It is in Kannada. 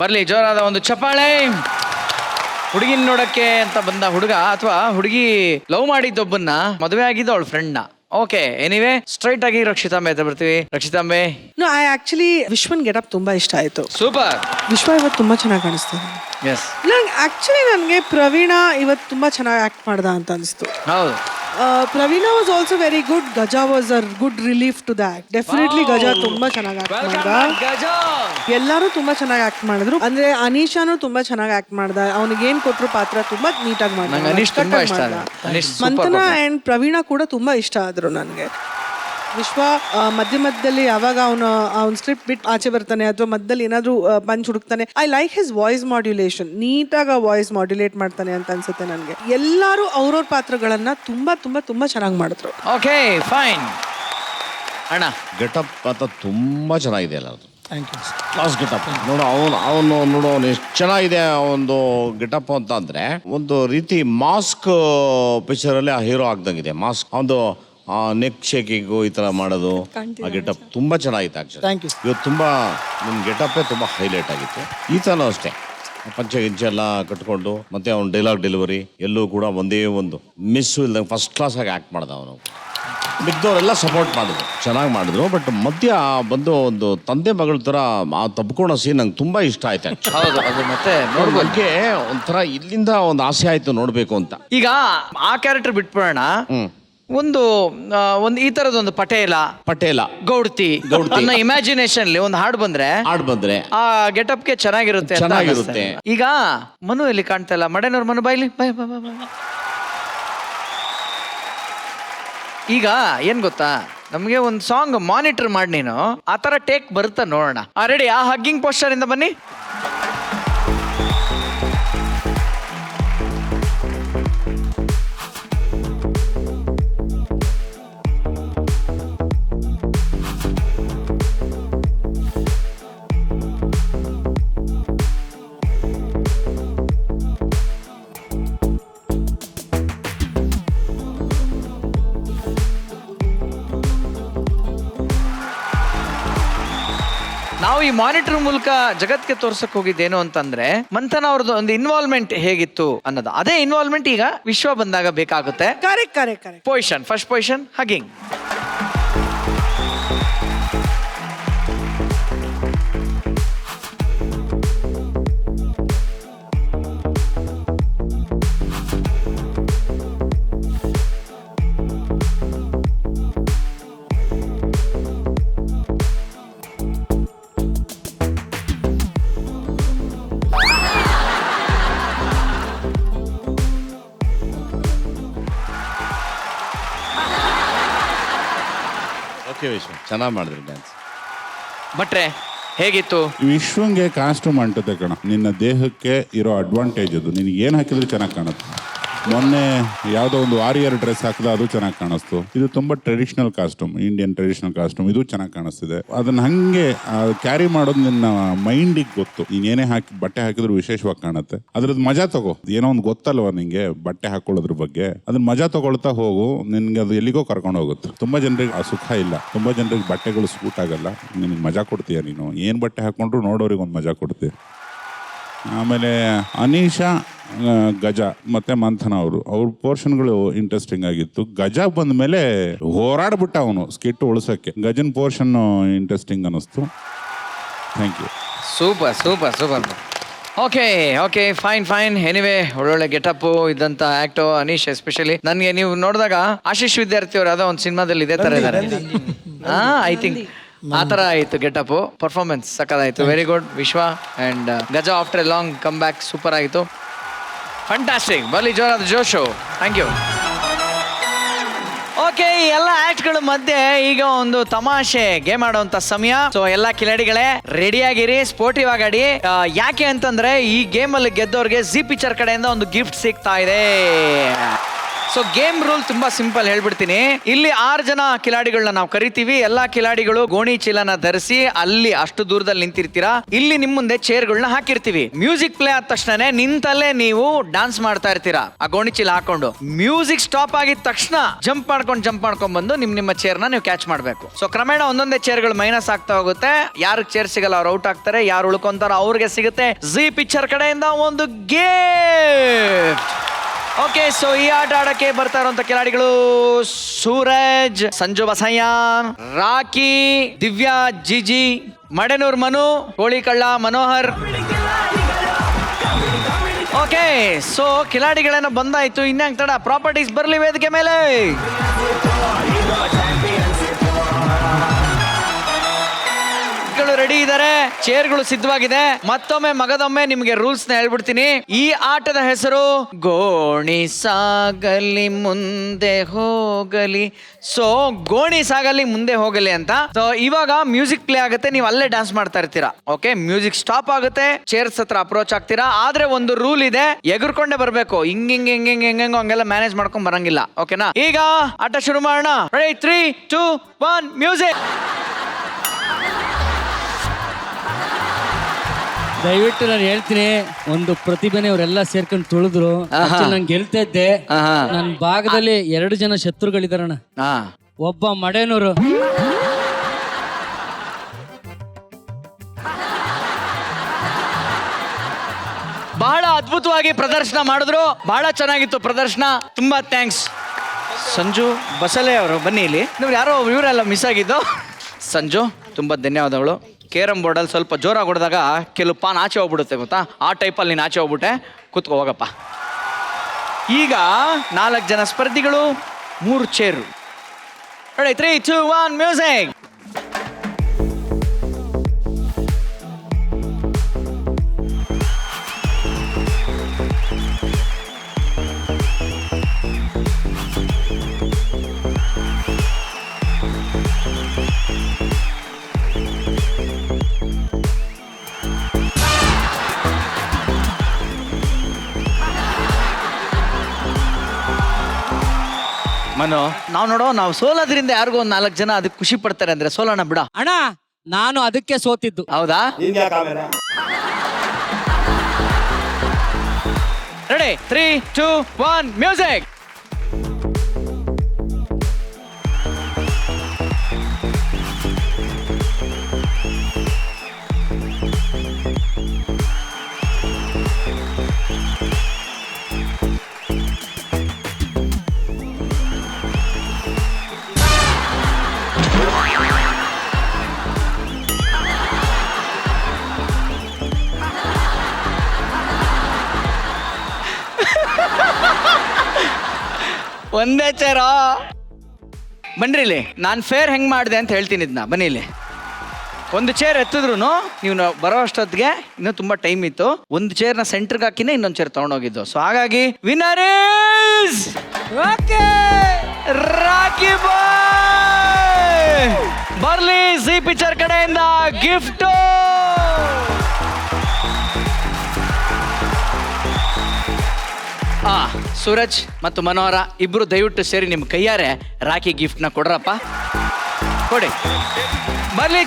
ಬರ್ಲಿ ಜೋರಾದ ಒಂದು ಚಪ್ಪಾಳೆ. ಹುಡುಗಿನ ನೋಡಕ್ಕೆ ಅಂತ ಬಂದ ಹುಡುಗ ಅಥವಾ ಹುಡುಗಿ ಲವ್ ಮಾಡಿದ್ದೊಬ್ಬನ್ನ ಮದುವೆ ಆಗಿದ್ದು ಅವಳ ಫ್ರೆಂಡ್ನ. ಓಕೆ, ಎನಿವೇ ಸ್ಟ್ರೈಟ್ ಆಗಿ ರಕ್ಷಿತಾಂಬೆ ಅಂತ ಬರ್ತೀವಿ. ರಕ್ಷಿತಾಂಬೆ, ಐ ಆಕ್ಚುಲಿ ವಿಶ್ವನ್ ಗೆಟಪ್ ತುಂಬಾ ಇಷ್ಟ ಆಯ್ತು. ಸೂಪರ್. ವಿಶ್ವ ಇವತ್ತು ತುಂಬಾ ಚೆನ್ನಾಗಿ ಕಾಣಿಸ್ತಾರೆ. ಎಸ್, ನನಗೆ ಪ್ರವೀಣ ಇವತ್ತು ತುಂಬಾ ಚೆನ್ನಾಗಿ ಆಕ್ಟ್ ಮಾಡ್ದ ಅಂತ ಅನಿಸ್ತು. ಹೌದು, Praveena was also very good. Gaja was a good relief to that. Definitely Gaja ತುಂಬಾ ಚೆನ್ನಾಗಿ ಆಕ್ಟ್ ಮಾಡ್ದ. ಎಲ್ಲರೂ ತುಂಬಾ ಚೆನ್ನಾಗಿ ಆಕ್ಟ್ ಮಾಡಿದ್ರು. ಅಂದ್ರೆ ಅನೀಶಾನು ತುಂಬಾ ಚೆನ್ನಾಗಿ ಆಕ್ಟ್ ಮಾಡ್ದ. ಅವನಿಗೆ ಏನ್ ಕೊಟ್ರು ಪಾತ್ರ ತುಂಬಾ ನೀಟಾಗಿ ಮಾಡ್ದ. ಮಂಥನ ಅಂಡ್ ಪ್ರವೀಣ ಕೂಡ ತುಂಬಾ ಇಷ್ಟ ಆದ್ರು ನನಗೆ. ವಿಶ್ವ ಮಧ್ಯದಲ್ಲಿ ಯಾವಾಗ ಅವನ ಸ್ಕ್ರಿಪ್ಟ್ ಬಿಟ್ಟು ಆಚೆ ಬರ್ತಾನೆ ಅಥವಾ ಮಧ್ಯದಲ್ಲಿ ಏನಾದ್ರು ಪಂಚ್ ಹುಡುಕ್ತಾನೆ, I like his voice modulation. ನೀಟಾಗಿ ವಾಯ್ಸ್ ಮಾಡ್ಯುಲೇಟ್ ಮಾಡ್ತಾನೆ ಅಂತ ಅನ್ಸುತ್ತೆ ನನಗೆ. ಎಲ್ಲರೂ ಅವ್ರವ್ರ ಪಾತ್ರಗಳನ್ನ ತುಂಬಾ ತುಂಬಾ ತುಂಬಾ ಚೆನ್ನಾಗಿ ಮಾಡಿದ್ರು. Okay, fine. ಅಣ್ಣ, ಗೆಟಪ್ ಅಂತ ತುಂಬಾ ಚೆನ್ನಾಗಿದೆ ಅಲ್ಲ ಅದು. Thank you. ಕ್ಲಾಸ್ ಗೆಟಪ್ ನೋಡು. ಅವನು ಎಷ್ಟು ಚೆನ್ನಾಗಿದೆ ಒಂದು ಗೆಟಪ್ ಅಂತ ಅಂದ್ರೆ, ಒಂದು ರೀತಿ ಮಾಸ್ಕ್ ಪಿಕ್ಚರಲ್ಲಿ ಆ ಹೀರೋ ಆಗ್ದಂಗಿದೆ. ಮಾಸ್ಕ್ ಒಂದು ನೆಕ್ ಶೇಕಿಂಗು ಈ ಥರ ಮಾಡೋದು, ಆ ಗೆಟಪ್ ತುಂಬ ಚೆನ್ನಾಗಿತ್ತು ಆ್ಯಕ್ಚುಲಿ. Thank you. ಇವತ್ತು ತುಂಬ ನಿಮ್ಮ ಗೆಟಪ್ಪೇ ತುಂಬ ಹೈಲೈಟ್ ಆಗಿತ್ತು. ಈ ಥರನೂ ಅಷ್ಟೇ, ಪಂಚೆ ಗಿಂಚೆ ಎಲ್ಲ ಕಟ್ಕೊಂಡು ಮತ್ತೆ ಅವ್ನ ಡೈಲಾಗ್ ಡೆಲಿವರಿ ಎಲ್ಲೂ ಕೂಡ ಒಂದೇ ಒಂದು ಮಿಸ್ಸು ಇಲ್ದಂಗೆ ಫಸ್ಟ್ ಕ್ಲಾಸಾಗಿ ಆ್ಯಕ್ಟ್ ಮಾಡ್ದ ಅವನು. ಮಿಕ್ದವರೆಲ್ಲ ಸಪೋರ್ಟ್ ಮಾಡಿದ್ರು, ಚೆನ್ನಾಗಿ ಮಾಡಿದ್ರು. ಬಟ್ ಮಧ್ಯ ಬಂದು ಒಂದು ತಂದೆ ಮಗಳ ಥರ ಆ ತಬ್ಕೊಳ್ಳೋ ಸೀನ್ ನಂಗೆ ತುಂಬ ಇಷ್ಟ ಆಯ್ತು. ಹೌದು, ಅದು ಮತ್ತೆ ನೋಡ್ಬೋದಕ್ಕೆ ಒಂಥರ ಇಲ್ಲಿಂದ ಒಂದು ಆಸೆ ಆಯ್ತು ನೋಡಬೇಕು ಅಂತ. ಈಗ ಆ ಕ್ಯಾರೆಕ್ಟರ್ ಬಿಟ್ಬಿಡೋಣ. ಒಂದು ಈ ತರದೊಂದು ಪಟೇಲ ಗೌಡ್ತಿ ಅನ್ನೋ ಇಮ್ಯಾಜಿನೇಷನ್ ಒಂದು ಹಾಡು ಬಂದ್ರೆ ಆ ಗೆಟಪ್ಗೆ ಚೆನ್ನಾಗಿರುತ್ತೆ. ಈಗ ಮನು ಎಲ್ಲಿ ಕಾಣ್ತಾ ಇಲ್ಲ. ಮಡೇನವ್ರ ಮನು ಬಾಯ್ಲಿ ಬಾಯ್. ಈಗ ಏನ್ ಗೊತ್ತಾ, ನಮ್ಗೆ ಒಂದು ಸಾಂಗ್ ಮಾನಿಟರ್ ಮಾಡಿ ನೀನು ಆ ತರ ಟೇಕ್ ಬರುತ್ತಾ ನೋಡೋಣ. ರೆಡಿ? ಆ ಹಗ್ಗಿಂಗ್ ಪೋಸ್ಟರ್ ಇಂದ ಬನ್ನಿ. ನಾವು ಈ ಮಾನಿಟರ್ ಮೂಲಕ ಜಗತ್ಗೆ ತೋರ್ಸಕ್ ಹೋಗಿದ್ದೇನು ಅಂತಂದ್ರೆ, ಮಂಥನ ಅವ್ರದ್ದು ಒಂದು ಇನ್ವಾಲ್ವ್ಮೆಂಟ್ ಹೇಗಿತ್ತು ಅನ್ನೋದು. ಅದೇ ಇನ್ವಾಲ್ವ್ಮೆಂಟ್ ಈಗ ವಿಶ್ವ ಬಂದಾಗ ಬೇಕಾಗುತ್ತೆ. Correct. Position, first position hugging. ಚೆನ್ನಾಗಿ ಮಾಡಿದ್ರು ಡ್ಯಾನ್ಸ್. ಭಟ್ರೆ, ಹೇಗಿತ್ತು? ವಿಶ್ವಂಗೆ ಕಾಸ್ಟ್ಯೂಮ್ ಅಂಟುತ್ತೆ ಕಣ. ನಿನ್ನ ದೇಹಕ್ಕೆ ಇರೋ ಅಡ್ವಾಂಟೇಜ್ ಅದು. ನಿನಗೆ ಏನು ಹಾಕಿದ್ರೆ ಚೆನ್ನಾಗಿ ಕಾಣುತ್ತೆ. ಮೊನ್ನೆ ಯಾವುದೋ ಒಂದು ವಾರಿಯರ್ ಡ್ರೆಸ್ ಹಾಕಿದ, ಅದು ಚೆನ್ನಾಗಿ ಕಾಣಿಸ್ತು. ಇದು ತುಂಬ traditional costume, Indian traditional costume. ಇದು ಚೆನ್ನಾಗಿ ಕಾಣಿಸ್ತಿದೆ. ಅದನ್ನ ಹಂಗೆ ಕ್ಯಾರಿ ಮಾಡೋದು ನಿನ್ನ ಮೈಂಡಿಗೆ ಗೊತ್ತು. ನೀನೇನೇ ಬಟ್ಟೆ ಹಾಕಿದ್ರು ವಿಶೇಷವಾಗಿ ಕಾಣುತ್ತೆ. ಅದ್ರದ್ದು ಮಜಾ ತಗೋ. ಏನೋ ಒಂದು ಗೊತ್ತಲ್ವ ನಿಂಗೆ ಬಟ್ಟೆ ಹಾಕೊಳ್ಳೋದ್ರ ಬಗ್ಗೆ. ಅದನ್ನ ಮಜಾ ತಗೊಳ್ತಾ ಹೋಗು. ನಿನ್ಗೆ ಅದು ಎಲ್ಲಿಗೋ ಕರ್ಕೊಂಡು ಹೋಗುತ್ತೆ. ತುಂಬಾ ಜನರಿಗೆ ಆ ಸುಖ ಇಲ್ಲ. ತುಂಬಾ ಜನರಿಗೆ ಬಟ್ಟೆಗಳು ಸೂಟ್ ಆಗಲ್ಲ. ನಿನಗೆ ಮಜಾ ಕೊಡ್ತೀಯ ನೀನು. ಏನು ಬಟ್ಟೆ ಹಾಕೊಂಡ್ರು ನೋಡೋರಿಗೆ ಒಂದು ಮಜಾ ಕೊಡ್ತೀಯ. ಆಮೇಲೆ ಅನೀಶಾ, ಗಜ ಮತ್ತೆ ಮಂಥನ ಅವ್ರ ಪೋರ್ಷನ್ಗಳು ಇಂಟ್ರೆಸ್ಟಿಂಗ್ ಆಗಿತ್ತು. ಗಜ ಬಂದ ಮೇಲೆ ಹೋರಾಡ್ಬಿಟ್ಟ ಅವನು ಸ್ಕಿಟ್ ಉಳಿಸೋಕ್ಕೆ. ಗಜನ್ ಪೋರ್ಷನ್ ಇಂಟ್ರೆಸ್ಟಿಂಗ್ ಅನ್ನಿಸ್ತು. Thank you. Super. Okay, fine. Anyway, ಒಳ್ಳೊಳ್ಳೆ ಗೆಟಪ್ ಇದ್ದಂತ ಆಕ್ಟೋ ಅನೀಶ್ ಎಸ್ಪೆಷಲಿ. ನನಗೆ ನೀವು ನೋಡಿದಾಗ ಆಶೀಶ್ ವಿದ್ಯಾರ್ಥಿ ಅವರು ಯಾವುದೋ ಒಂದು ಸಿನಿಮಾದಲ್ಲಿ ಇದೇ ತರ ಇದ್ದಾರೆ. ಐ ಥಿಂಕ್ ಆ ತರ ಆಯ್ತು ಗೆಟಪ್. ಪರ್ಫಾರ್ಮೆನ್ಸ್ ಸಕ್ಕದಾಯ್ತು. ವೆರಿ ಗುಡ್ ವಿಶ್ವ. ಅಂಡ್ ಗಜ after A long come back super ಆಯಿತು. ಫ್ಯಾಂಟಾಸ್ಟಿಕ್. ಬಲಿ ಜೋರಾದ ಜೋಶು. Thank you. ಓಕೆ, ಈ ಎಲ್ಲ ಆಕ್ಟ್ಗಳ ಮಧ್ಯೆ ಈಗ ಒಂದು ತಮಾಷೆ ಗೇಮ್ ಆಡುವಂತ ಸಮಯ. ಸೊ ಎಲ್ಲ ಕಿಲಾಡಿಗಳೇ ರೆಡಿ ಆಗಿರಿ, ಸ್ಪೋರ್ಟಿವ್ ಆಗಿ. ಯಾಕೆ ಅಂತಂದ್ರೆ ಈ ಗೇಮ್ ಅಲ್ಲಿ ಗೆದ್ದವ್ರಿಗೆ ಜಿ ಪಿಕ್ಚರ್ ಕಡೆಯಿಂದ ಒಂದು ಗಿಫ್ಟ್ ಸಿಗ್ತಾ ಇದೆ. ಸೊ ಗೇಮ್ ರೂಲ್ ತುಂಬಾ ಸಿಂಪಲ್ ಹೇಳ್ಬಿಡ್ತೀನಿ. ಇಲ್ಲಿ 6 ಜನ ಕಿಲಾಡಿಗಳನ್ನ ನಾವು ಕರಿತೀವಿ. ಎಲ್ಲಾ ಕಿಲಾಡಿಗಳು ಗೋಣಿ ಚೀಲನ ಧರಿಸಿ ಅಲ್ಲಿ ಅಷ್ಟು ದೂರದಲ್ಲಿ ನಿಂತಿರ್ತೀರಾ. ಇಲ್ಲಿ ನಿಮ್ ಮುಂದೆ ಚೇರ್ಗಳನ್ನ ಹಾಕಿರ್ತೀವಿ. ಮ್ಯೂಸಿಕ್ ಪ್ಲೇ ಆದ ತಕ್ಷಣ ನಿಂತಲ್ಲೇ ನೀವು ಡಾನ್ಸ್ ಮಾಡ್ತಾ ಇರ್ತೀರಾ ಆ ಗೋಣಿ ಚೀಲ ಹಾಕೊಂಡು. ಮ್ಯೂಸಿಕ್ ಸ್ಟಾಪ್ ಆಗಿದ ತಕ್ಷಣ ಜಂಪ್ ಮಾಡ್ಕೊಂಡ್ ಬಂದು ನಿಮ್ಮ ಚೇರ್ನ ನೀವು ಕ್ಯಾಚ್ ಮಾಡ್ಬೇಕು. ಸೊ ಕ್ರಮೇಣ ಒಂದೊಂದೇ ಚೇರ್ಗಳು ಮೈನಸ್ ಆಗ್ತಾ ಹೋಗುತ್ತೆ. ಯಾರಿಗೆ ಚೇರ್ ಸಿಗಲ್ಲ ಅವ್ರು ಔಟ್ ಆಗ್ತಾರೆ, ಯಾರು ಉಳ್ಕೊಂತಾರೋ ಅವ್ರಿಗೆ ಸಿಗುತ್ತೆ ಜಿ ಪಿಕ್ಚರ್ ಕಡೆಯಿಂದ ಒಂದು ಗಿಫ್ಟ್. ಓಕೆ, ಸೊ ಈ ಆಟ ಆಡಕ್ಕೆ ಬರ್ತಾ ಇರುವಂತ ಕಿಲಾಡಿಗಳು ಸೂರಜ್, ಸಂಜು ಬಸಯ್ಯ, ರಾಕಿ, ದಿವ್ಯಾ, ಜಿಜಿ, ಮಡೆನೂರ್ ಮನು, ಕೋಳಿಕಳ್ಳ ಮನೋಹರ್. ಓಕೆ, ಸೊ ಕಿಲಾಡಿಗಳೇನೋ ಬಂದಾಯ್ತು. ಇನ್ನೇನ್ ತಡ, ಪ್ರಾಪರ್ಟೀಸ್ ಬರ್ಲಿ ವೇದಿಕೆ ಮೇಲೆ. ರೆಡಿ ಇದ್ದಾರೆ, ಚೇರ್ಗಳು ಸಿದ್ಧವಾಗಿದೆ. ಮತ್ತೊಮ್ಮೆ ಮಗದೊಮ್ಮೆ ನಿಮಗೆ ರೂಲ್ಸ್ ನ ಹೇಳ್ಬಿಡ್ತೀನಿ. ಈ ಆಟದ ಹೆಸರು ಗೋಣಿ ಸಾಗಲಿ ಮುಂದೆ ಹೋಗಲಿ. ಸೊ ಗೋಣಿ ಸಾಗಲಿ ಮುಂದೆ ಹೋಗಲಿ ಅಂತ. ಸೊ ಇವಾಗ ಮ್ಯೂಸಿಕ್ ಪ್ಲೇ ಆಗುತ್ತೆ, ನೀವು ಅಲ್ಲೇ ಡಾನ್ಸ್ ಮಾಡ್ತಾ ಇರ್ತೀರಾ. ಓಕೆ, ಮ್ಯೂಸಿಕ್ ಸ್ಟಾಪ್ ಆಗುತ್ತೆ, ಚೇರ್ಸ್ ಹತ್ರ ಅಪ್ರೋಚ್ ಆಗ್ತೀರಾ. ಆದ್ರೆ ಒಂದು ರೂಲ್ ಇದೆ, ಎಗರ್ಕೊಂಡೇ ಬರ್ಬೇಕು. ಹಿಂಗ್ ಹಂಗೆಲ್ಲ ಮ್ಯಾನೇಜ್ ಮಾಡ್ಕೊಂಡ್ ಬರಂಗಿಲ್ಲ. ಓಕೆನಾ? ಈಗ ಆಟ ಶುರು ಮಾಡೋಣ. 3, 2, 1 ಮ್ಯೂಸಿಕ್. ದಯವಿಟ್ಟು ನಾನು ಹೇಳ್ತೀನಿ, ಒಂದು ಪ್ರತಿಭೆನೆ ಅವರೆಲ್ಲ ಸೇರ್ಕೊಂಡು ತುಳಿದ್ರು. ನಾನು ಗೆಲ್ತಾ ಇದ್ದೆ. ನನ್ನ ಭಾಗದಲ್ಲಿ 2 ಜನ ಶತ್ರುಗಳಿದಾರಣ್ಣ. ಒಬ್ಬ ಮಡೇನೂರು, ಬಹಳ ಅದ್ಭುತವಾಗಿ ಪ್ರದರ್ಶನ ಮಾಡಿದ್ರು. ಬಹಳ ಚೆನ್ನಾಗಿತ್ತು ಪ್ರದರ್ಶನ. ತುಂಬಾ ಥ್ಯಾಂಕ್ಸ್. ಸಂಜು ಬಸಲೆ ಅವರು ಬನ್ನಿ ಇಲ್ಲಿ. ನೀವು ಯಾರೋ ಇವರೆಲ್ಲ ಮಿಸ್ ಆಗಿದ್ದು. ಸಂಜು ತುಂಬಾ ಧನ್ಯವಾದಗಳು. ಕೇರಂ ಬೋರ್ಡಲ್ಲಿ ಸ್ವಲ್ಪ ಜೋರಾಗಿ ಹೊಡೆದಾಗ ಕೆಲವು ಪಾನ್ ಆಚೆ ಹೋಗ್ಬಿಡುತ್ತೆ ಗೊತ್ತಾ, ಆ ಟೈಪಲ್ಲಿ ನೀನು ಆಚೆ ಹೋಗ್ಬಿಟ್ಟೆ. ಕೂತ್ಕೋ ಹೋಗಪ್ಪ. ಈಗ 4 ಜನ ಸ್ಪರ್ಧಿಗಳು, 3 ಚೇರು. 3, 2, 1 ಮ್ಯೂಸಿಕ್. ಮನು, ನಾವು ಸೋಲೋದ್ರಿಂದ ಯಾರಿಗೂ ಒಂದು 4 ಜನ ಅದಕ್ಕೆ ಖುಷಿ ಪಡ್ತಾರೆ ಅಂದ್ರೆ ಸೋಲೋಣ ಬಿಡ. ಅಣ್ಣ ನಾನು ಅದಕ್ಕೆ ಸೋತಿದ್ದು. ಹೌದಾ? Ready, 3, 2, 1 music. ಒಂದೇ ಚೇರ. ಬನ್ರಿ ಇಲ್ಲಿ, ನಾನು ಫೇರ್ ಹೆಂಗ್ ಮಾಡಿದೆ ಅಂತ ಹೇಳ್ತೀನಿ. ಇದನ್ನ ಬನ್ನಿ ಇಲ್ಲಿ. ಒಂದು ಚೇರ್ ಎತ್ತಿದ್ರು ನೀವು ಬರೋ ಅಷ್ಟೊತ್ತಿಗೆ ಇನ್ನೂ ತುಂಬಾ ಟೈಮ್ ಇತ್ತು. ಒಂದು ಚೇರ್ನ ಸೆಂಟರ್ಗೆ ಹಾಕಿನೇ ಇನ್ನೊಂದು ಚೇರ್ ತಗೊಂಡೋಗಿದ್ದು. ಸೊ ಹಾಗಾಗಿ ವಿನ್ನರ್ ಈಸ್ ರಾಕಿ ಬಾಯ್. ಬರ್ಲಿ ಜಿ ಪಿಕ್ಚರ್ ಕಡೆಯಿಂದ ಗಿಫ್ಟ್. ಸೂರಜ್ ಮತ್ತು ಮನೋಹರ ಇಬ್ರು ದಯವಿಟ್ಟು ಸೇರಿ ನಿಮ್ಮ ಕೈಯಾರೆ ರಾಖಿ ಗಿಫ್ಟ್ ನ ಕೊಡ್ರಪ್ಪ. ಕೊಡಿ ಬರ್ಲಿ.